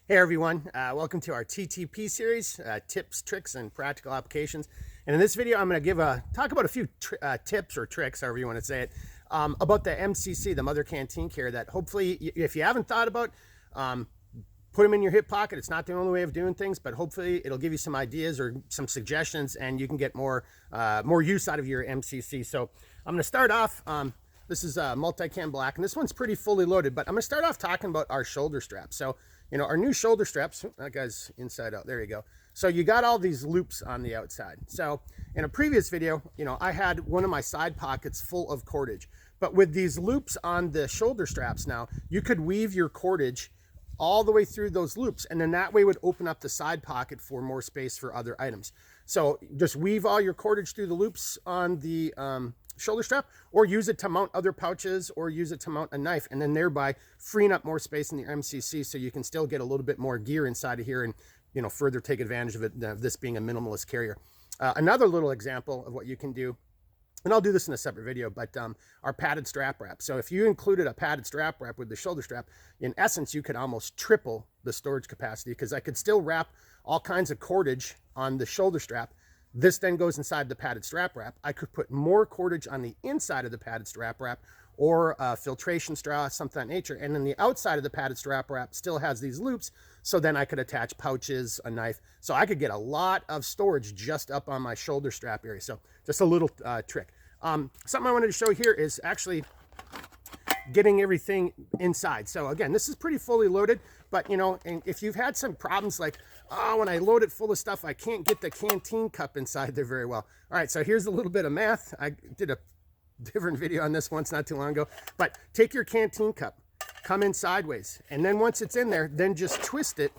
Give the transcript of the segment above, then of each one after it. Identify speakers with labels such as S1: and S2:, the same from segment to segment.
S1: Hey everyone, welcome to our TTP series, tips, tricks, and practical applications. And in this video, I'm going to talk about a few tips or tricks, however you want to say it, about the MCC, the Mother Canteen Carrier, that hopefully, if you haven't thought about, put them in your hip pocket. It's not the only way of doing things, but hopefully it'll give you some ideas or some suggestions, and you can get more use out of your MCC. So I'm going to start off. This is multi-cam black, and this one's pretty fully loaded, but I'm going to start off talking about our shoulder straps. So, you know, our new shoulder straps, that guy's inside out, there you go. So you got all these loops on the outside. So in a previous video, you know, I had one of my side pockets full of cordage, but with these loops on the shoulder straps now, you could weave your cordage all the way through those loops, and then that way would open up the side pocket for more space for other items. So just weave all your cordage through the loops on the shoulder strap, or use it to mount other pouches, or use it to mount a knife, and then thereby freeing up more space in the MCC, so you can still get a little bit more gear inside of here and, you know, further take advantage of it, this being a minimalist carrier. Another little example of what you can do, and I'll do this in a separate video, but our padded strap wrap. So if you included a padded strap wrap with the shoulder strap, in essence, you could almost triple the storage capacity, because I could still wrap all kinds of cordage on the shoulder strap. This then goes inside the padded strap wrap. I could put more cordage on the inside of the padded strap wrap, or filtration straw, something of that nature. And then the outside of the padded strap wrap still has these loops, so then I could attach pouches, a knife. So I could get a lot of storage just up on my shoulder strap area. So just a little trick. Something I wanted to show here is actually getting everything inside. So again, this is pretty fully loaded, but you know, and if you've had some problems like, oh, when I load it full of stuff, I can't get the canteen cup inside there very well. All right, so here's a little bit of math. I did a different video on this once not too long ago, but take your canteen cup, come in sideways, and then once it's in there, then just twist it,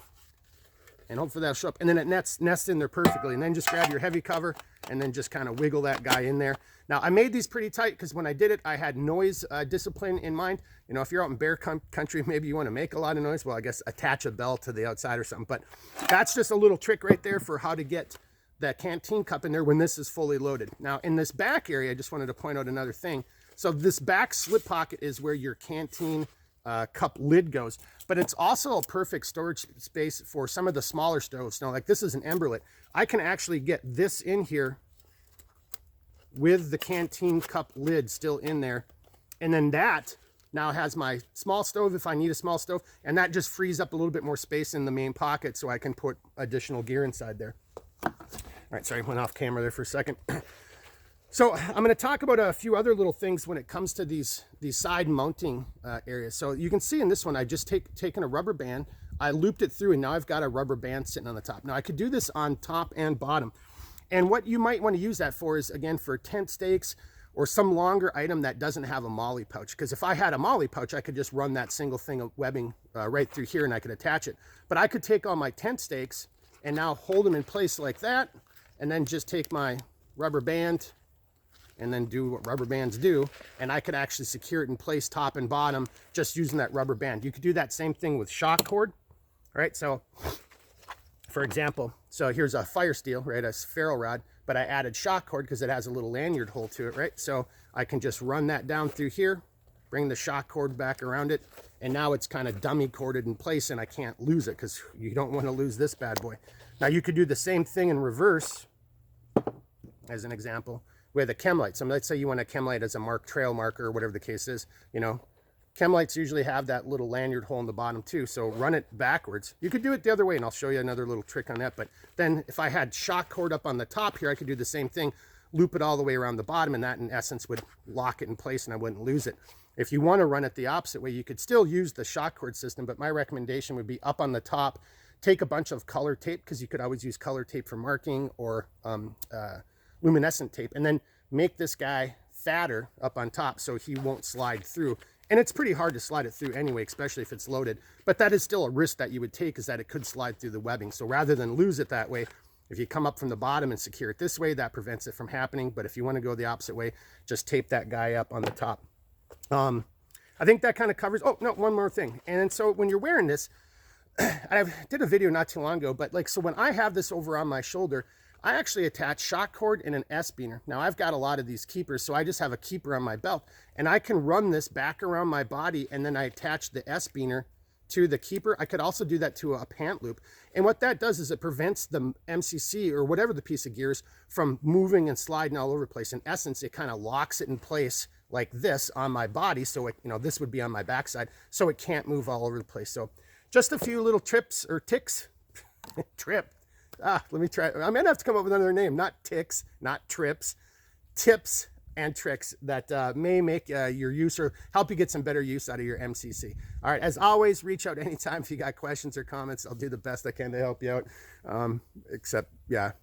S1: and hopefully that'll show up, and then it nests in there perfectly. And then just grab your heavy cover and then just kind of wiggle that guy in there. Now, I made these pretty tight because when I did it, I had noise discipline in mind. You know, if you're out in bear country, maybe you want to make a lot of noise. Well, I guess attach a bell to the outside or something. But that's just a little trick right there for how to get that canteen cup in there when this is fully loaded. Now, in this back area, I just wanted to point out another thing. So this back slip pocket is where your canteen cup lid goes, but it's also a perfect storage space for some of the smaller stoves. Now, like this is an emberlit. I can actually get this in here with the canteen cup lid still in there, and then that now has my small stove if I need a small stove, and that just frees up a little bit more space in the main pocket so I can put additional gear inside there. All right, sorry, went off camera there for a second. So I'm going to talk about a few other little things when it comes to these side mounting areas. So you can see in this one, I just taken a rubber band, I looped it through, and now I've got a rubber band sitting on the top. Now I could do this on top and bottom. And what you might want to use that for is, again, for tent stakes or some longer item that doesn't have a molly pouch. Because if I had a molly pouch, I could just run that single thing of webbing right through here and I could attach it. But I could take all my tent stakes and now hold them in place like that, and then just take my rubber band and then do what rubber bands do, and I could actually secure it in place top and bottom just using that rubber band. You could do that same thing with shock cord. All right, so for example, so here's a fire steel, right, a ferro rod, but I added shock cord because it has a little lanyard hole to it, right? So I can just run that down through here, bring the shock cord back around it, and now it's kind of dummy corded in place, and I can't lose it because you don't want to lose this bad boy. Now you could do the same thing in reverse, as an example, with a chem light. So let's say you want a chem light as a trail marker or whatever the case is. You know, chem lights usually have that little lanyard hole in the bottom too. So run it backwards. You could do it the other way, and I'll show you another little trick on that. But then if I had shock cord up on the top here, I could do the same thing, loop it all the way around the bottom, and that in essence would lock it in place and I wouldn't lose it. If you want to run it the opposite way, you could still use the shock cord system, but my recommendation would be up on the top, take a bunch of color tape, because you could always use color tape for marking, or luminescent tape, and then make this guy fatter up on top so he won't slide through. And it's pretty hard to slide it through anyway, especially if it's loaded, but that is still a risk that you would take, is that it could slide through the webbing. So rather than lose it that way, if you come up from the bottom and secure it this way, that prevents it from happening. But if you want to go the opposite way, just tape that guy up on the top. I think that kind of covers, oh no, one more thing. And so when you're wearing this, I did a video not too long ago, but like, so when I have this over on my shoulder, I actually attach shock cord and an S-beaner. Now I've got a lot of these keepers, so I just have a keeper on my belt, and I can run this back around my body, and then I attach the S-beaner to the keeper. I could also do that to a pant loop. And what that does is it prevents the MCC or whatever the piece of gear is from moving and sliding all over the place. In essence, it kind of locks it in place like this on my body. So it, this would be on my backside, so it can't move all over the place. So just a few little trips or ticks. Let me try. I'm gonna have to come up with another name, not ticks, not trips, tips and tricks that may make your use or help you get some better use out of your MCC. All right, as always, reach out anytime if you got questions or comments. I'll do the best I can to help you out. Except, yeah,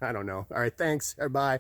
S1: I don't know. All right, thanks. Bye.